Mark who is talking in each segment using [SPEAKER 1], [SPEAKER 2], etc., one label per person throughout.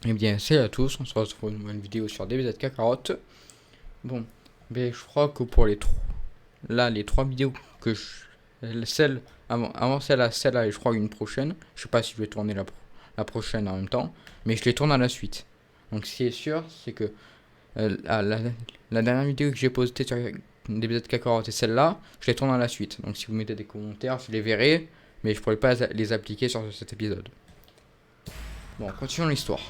[SPEAKER 1] Et bien, salut à tous, on se retrouve pour une nouvelle vidéo sur DBZ Kakarot. Bon, ben je crois que pour les trois vidéos que celle avant celle-là et je crois une prochaine, je sais pas si je vais tourner la prochaine en même temps, mais je les tourne à la suite. Donc ce qui est sûr, c'est que la dernière vidéo que j'ai postée sur DBZ Kakarot et celle-là, je les tourne à la suite. Donc si vous mettez des commentaires, je les verrai, mais je pourrai pas les appliquer sur cet épisode. Bon, continuons l'histoire.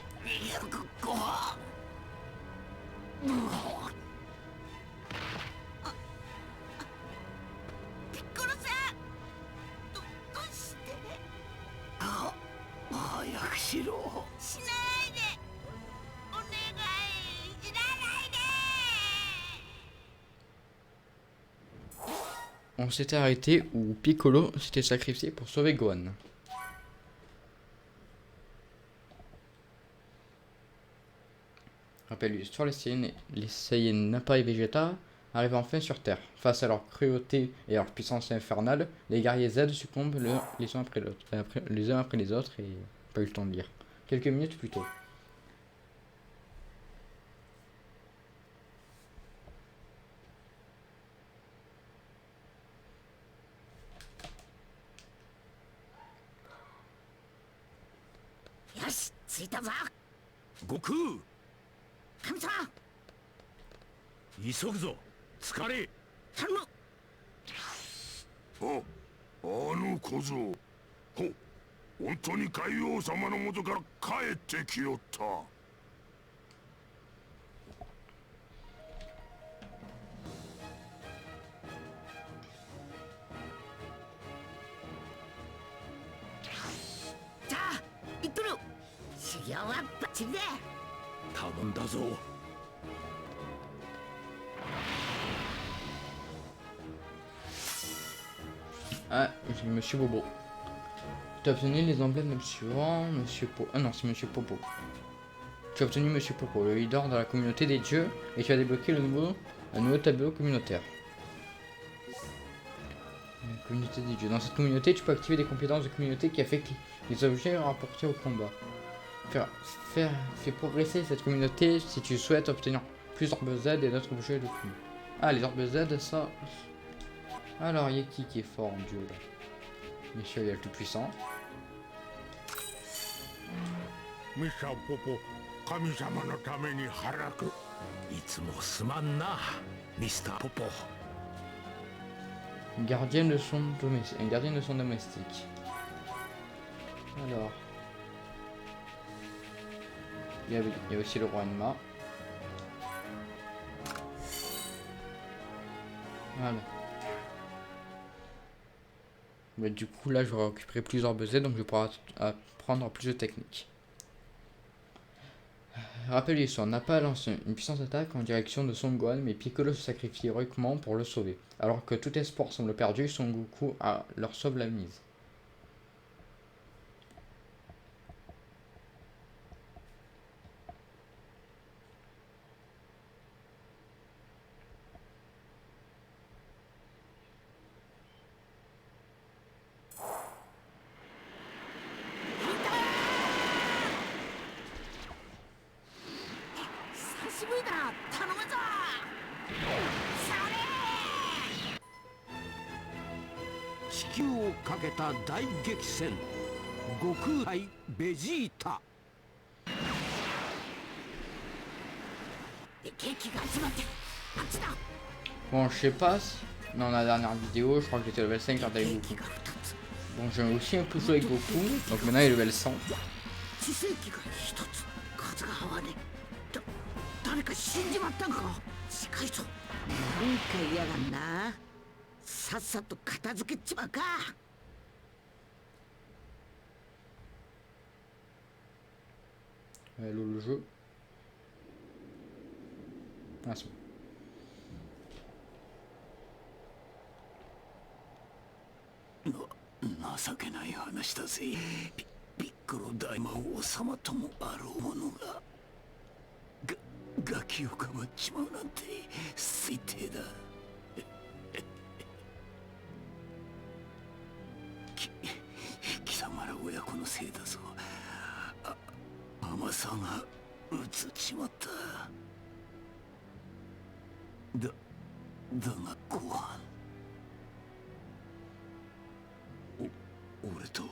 [SPEAKER 1] On s'était arrêté où Piccolo s'était sacrifié pour sauver Gohan. Rappelle l'histoire, les Saiyans Nappa et Vegeta arrivent enfin sur Terre. Face à leur cruauté et à leur puissance infernale, les guerriers Z succombent les uns après les autres et pas eu le temps de lire. Quelques minutes plus tôt.
[SPEAKER 2] Goku! 神様急ぐぞ疲れ頼む
[SPEAKER 3] あの小僧本当に海王様の元から帰ってきよった。
[SPEAKER 2] じゃあ言っとる修行はバッチリで頼んだぞ。
[SPEAKER 1] Ah, j'ai Monsieur Bobo. Tu as obtenu les emblèmes suivants, Monsieur Po. Ah non, c'est Monsieur Popo. Tu as obtenu Monsieur Popo, le leader de la communauté des dieux, et tu as débloqué un nouveau tableau communautaire. La communauté des dieux. Dans cette communauté, tu peux activer des compétences de communauté qui affectent les objets rapportés au combat. Fais progresser cette communauté si tu souhaites obtenir plus d'orbes Z et d'autres objets de plus. Ah, les orbes Z, ça. Alors, il y a qui est fort en duo là? Bien sûr, il y a le tout puissant.
[SPEAKER 3] Mr. Popo, 神様のために腹く。
[SPEAKER 2] いつもすまんなミスターポポ。
[SPEAKER 1] Un gardien de son domestique. Alors. Il y a aussi le roi Enma. Voilà. Mais du coup, là, je vais récupérer plusieurs BZ, donc je vais pouvoir apprendre plus de techniques. Rappel l'histoire, Nappa lance une puissante attaque en direction de Son Gohan, mais Piccolo se sacrifie héroïquement pour le sauver. Alors que tout espoir semble perdu, Son Goku leur sauve la mise. Bon, je sais pas si dans la dernière vidéo, je crois que j'étais level 5 quand avec Goku. Bon, j'ai aussi un peu joué avec Goku, donc maintenant il est level 100.
[SPEAKER 2] 誰か死んじまったんか近いぞなんか嫌がんなさっさと片付けちまうか
[SPEAKER 1] Le jeu. Ah, c'est
[SPEAKER 2] bon. 情けない話だぜピッコロ大魔王様ともあろうものがガキをかばっちまうなんて最低だ貴様ら親子のせいだぞ甘甘さがうつちまった。だがご飯、俺と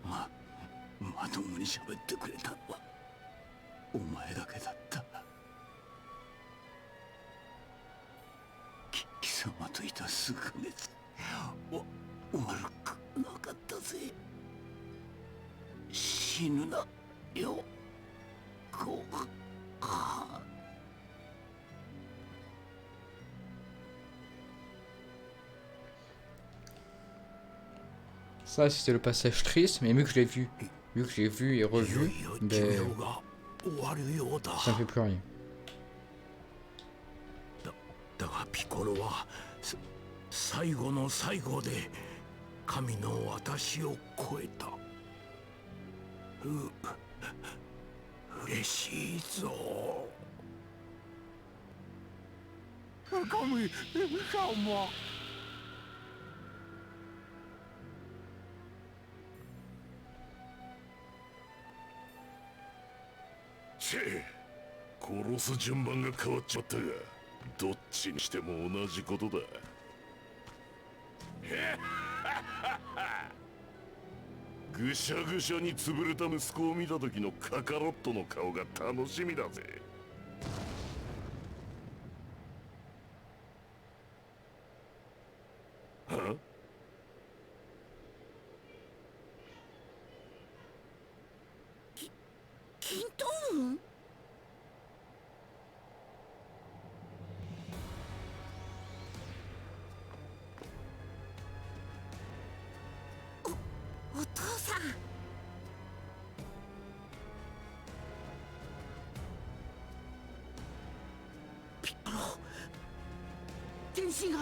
[SPEAKER 2] まともに喋ってくれたのはお前だけだった。貴様といた数ヶ月悪くなかったぜ。死ぬなよ、ご飯。
[SPEAKER 1] Ça, c'était le passage triste, mais vu que je l'ai vu et revu, ben, ça me fait plus rien.
[SPEAKER 2] だがピコロは最後の最後で神の私を超えた。嬉しいぞ。神様。
[SPEAKER 3] 殺す順番が変わっちまったが、どっちにしても同じことだ。ぐしゃぐしゃに潰れた息子を見た時のカカロットの顔が楽しみだぜ。は？
[SPEAKER 2] キントーン？お父さん。ピッコロ、天津飯。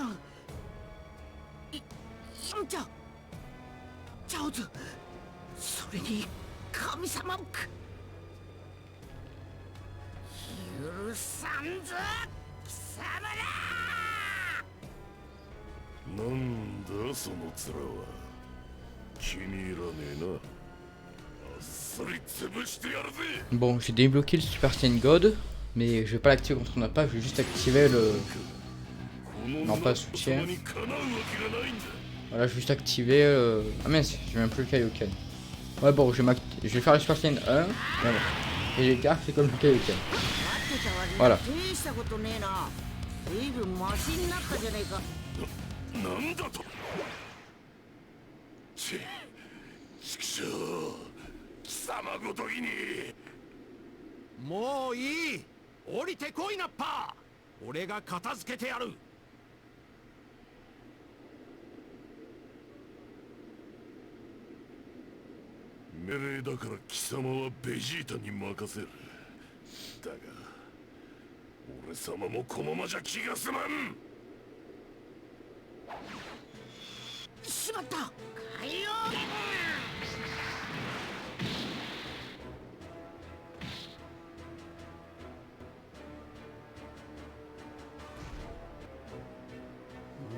[SPEAKER 2] ヤムチャ、チャオズ、それに神様。許さんぞ、貴様だ。
[SPEAKER 3] なんだその面は。気に入らねえな。あっさり潰してやるぜ。
[SPEAKER 1] Bon, j'ai débloqué le Super Saiyan God, mais je vais pas l'activer quand on n'a pas, je vais juste activer le... Non, pas soutien. Voilà, je vais juste activer le... Ah mince, j'ai même plus le Kaioken. Ouais, bon, je vais faire le Super Saiyan 1, et voilà. Et les cartes, c'est comme le Kaioken. Voilà.
[SPEAKER 3] なんだと。ちくしょう、貴様ごときに。
[SPEAKER 2] もういい、降りてこいなッパー。俺が片付けてやる。
[SPEAKER 3] 命令だから貴様はベジータに任せる。だが俺様もこのままじゃ気が済まん。
[SPEAKER 2] しまった。海洋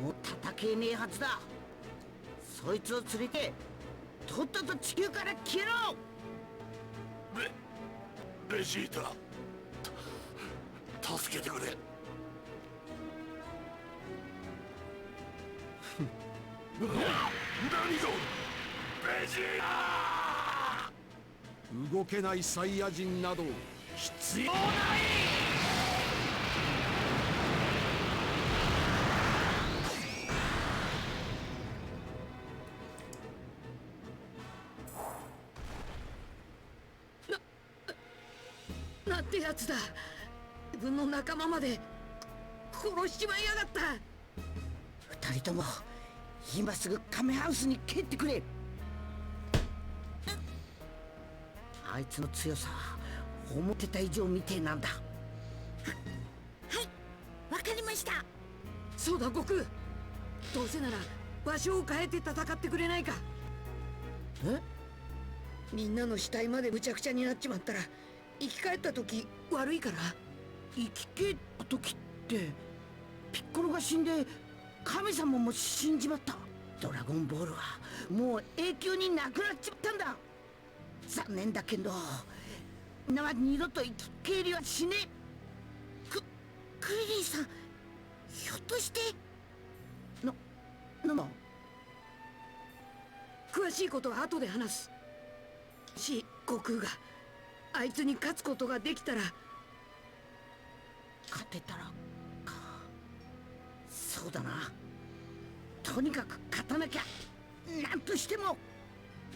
[SPEAKER 2] もう戦えねえはずだ。そいつを連れてとっとと地球から消えろ。
[SPEAKER 3] ベジータ、助けてくれ。何がベジータ。
[SPEAKER 2] 動けないサイヤ人など必要ない。なんてやつだ。自分の仲間まで殺しちまいやがった。二人とも今すぐカメハウスに蹴ってくれ。あいつの強さは思ってた以上みてえなんだ。はい、わかりました。そうだ悟空、どうせなら場所を変えて戦ってくれないか。え？みんなの死体までむちゃくちゃになっちまったら生き返った時悪いから。生き返った時ってピッコロが死んで神様も死んじまった。ドラゴンボールはもう永久になくなっちまったんだ。残念だけど
[SPEAKER 4] 女は二度と生き返りはしねえ。クリリンさん、ひょっとしての
[SPEAKER 5] 詳しいことは後で話す。悟空があいつに勝つことができたら。
[SPEAKER 4] 勝てたらか。そうだな。とにかく勝たなきゃ。なんとしても。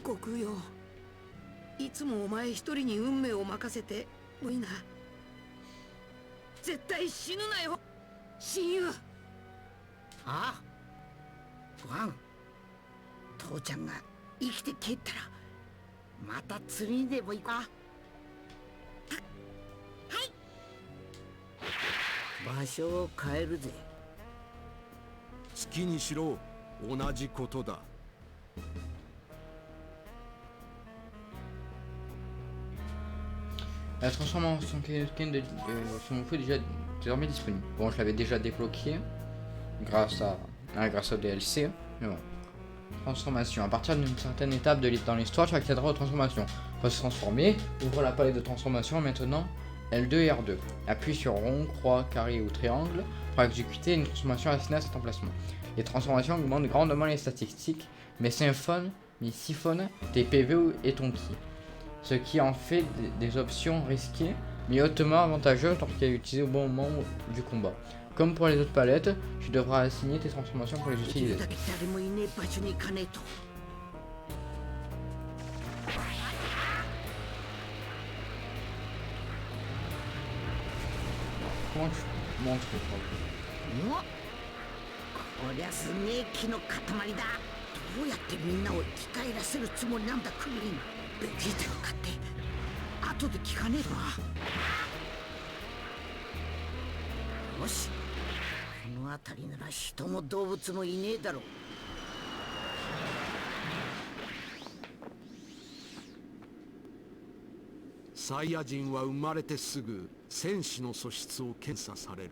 [SPEAKER 5] 悟空よ、いつもお前一人に運命を任せてもいいな。絶対死ぬなよ、親友。
[SPEAKER 4] ああ、ワン、父ちゃんが生きて帰ったらまた釣りにでも行こうか。はい。場所を変えるぜ。
[SPEAKER 2] 好きにしろ、同じことだ。
[SPEAKER 1] La transformation son feu déjà désormais disponible. Bon, je l'avais déjà débloqué grâce au DLC, mais bon. Transformation. À partir d'une certaine étape dans l'histoire, tu accéderas aux transformations. Pour se transformer, ouvre la palette de transformation maintenant L2 et R2. Appuie sur rond, croix, carré ou triangle pour exécuter une transformation assignée à cet emplacement. Les transformations augmentent grandement les statistiques, mais siphonnent tes PV et ton ki. Ce qui en fait des options risquées, mais hautement avantageuses lorsqu'elles sont utilisées au bon moment du combat. Comme pour les autres palettes, tu devras assigner tes transformations pour les utiliser. Comment tu montres ça?
[SPEAKER 4] こりゃすげえ木の塊だ。どうやってみんなを生き返らせるつもりなんだ、クリリン。ベジータが勝って後で聞かねえとな。よし、この辺りなら人も動物もいねえだろう。
[SPEAKER 2] サイヤ人は生まれてすぐ戦士の素質を検査される。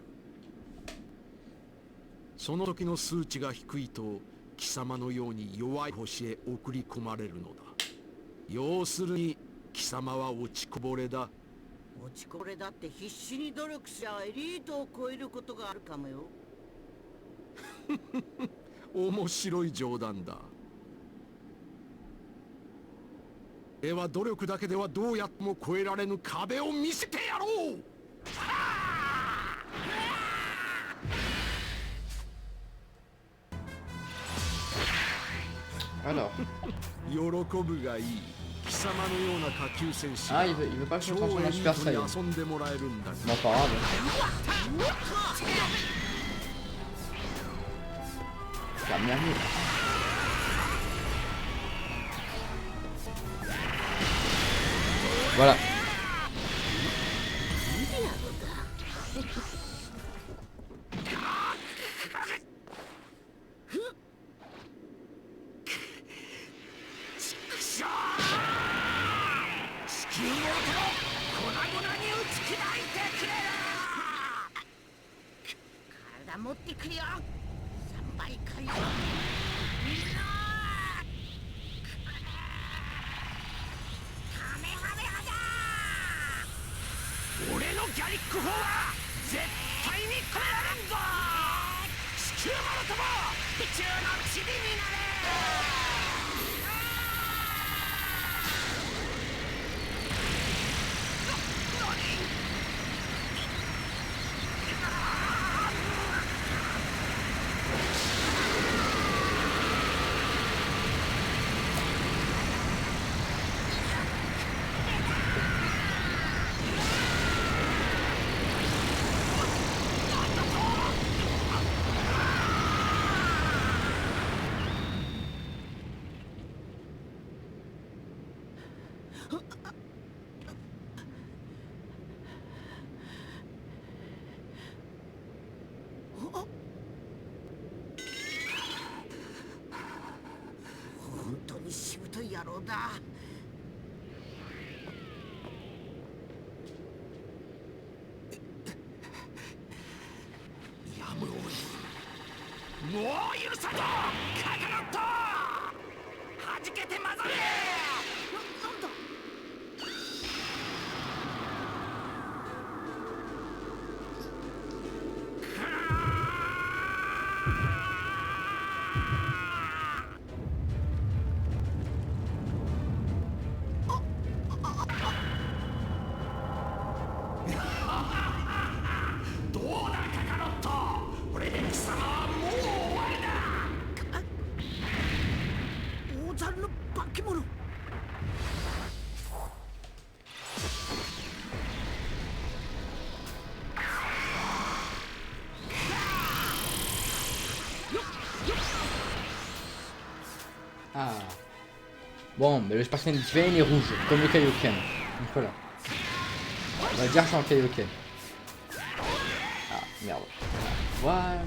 [SPEAKER 2] その時の数値が低いと貴様のように弱い星へ送り込まれるのだ。要するに貴様は落ちこぼれだ。
[SPEAKER 4] 落ちこぼれだって必死に努力しゃエリートを超えることがあるかもよ。
[SPEAKER 2] 面白い冗談だ。では努力だけではどうやっても超えられぬ壁を見せてやろう。
[SPEAKER 1] Alors.
[SPEAKER 2] 喜ぶがいい。貴様のような下級戦士。
[SPEAKER 1] Ah, il veut pas que je me transforme en Super Saiyan. Bon, pas grave. Ça m'a mis. Voilà. Bon, mais le Super Saiyan divin il est rouge, comme le Kaioken. Donc voilà. On va dire que je suis en Kaioken. Ah, merde. Voilà.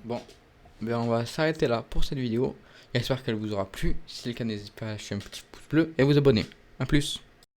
[SPEAKER 1] Bon, ben on va s'arrêter là pour cette vidéo. J'espère qu'elle vous aura plu. Si c'est le cas, n'hésitez pas à lâcher un petit pouce bleu et à vous abonner. A plus.